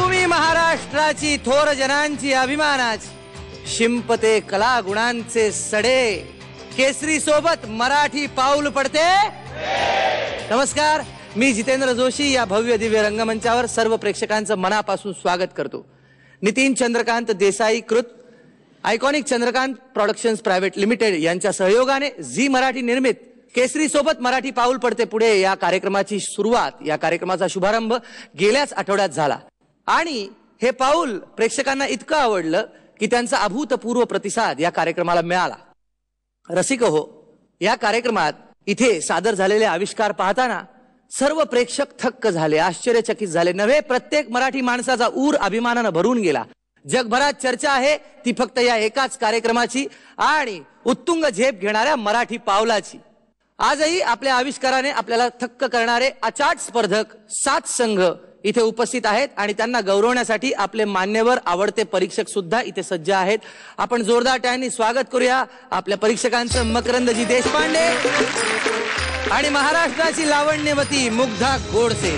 भूमी महाराष्ट्राची थोर जनांची अभिमानाची शिंपते कला गुणांचे सडे केसरी सोबत मराठी पाऊल पडते। नमस्कार, मी जितेंद्र जोशी या भव्य दिव्य रंगमंचावर सर्व प्रेक्षकांचं मनापासून स्वागत करतो। नितीन चंद्रकांत देसाई कृत iconic Chandrakant productions private limited यांच्या सहयोगाने झी मराठी निर्मित केसरी सोबत मराठी पाऊल पडते पुढे या कार्यक्रमाची सुरुवात, या कार्यक्रमाचा शुभारंभ गेल्याच आठवड्यात झाला आणि हे पाऊल प्रेक्षकांना इतकं आवडलं की त्यांचा अभूतपूर्व प्रतिसाद या कार्यक्रमाला मिळाला। रसिक हो, या कार्यक्रमात इथे सादर झालेले आविष्कार पाहताना सर्व प्रेक्षक थक्क झाले, आश्चर्यचकित झाले। नव्हे, प्रत्येक मराठी माणसाचा ऊर अभिमानानं भरून गेला। जगभरात चर्चा आहे ती फक्त या एकाच कार्यक्रमाची आणि उत्तुंग झेप घेणाऱ्या मराठी पावलाची। आजही आपल्या आविष्काराने आपल्याला थक्क करणारे अचाट स्पर्धक 7 संघ इथे उपस्थित आहेत आणि त्यांना गौरवण्यासाठी आपले मान्यवर आवडते परीक्षक सुद्धा इथे सज्ज आहेत। आपण जोरदार टाळ्यांनी स्वागत करूया आपल्या परीक्षकांचं। मकरंदजी देशपांडे आणि महाराष्ट्राची लावण्यवती मुग्धा गोडसे।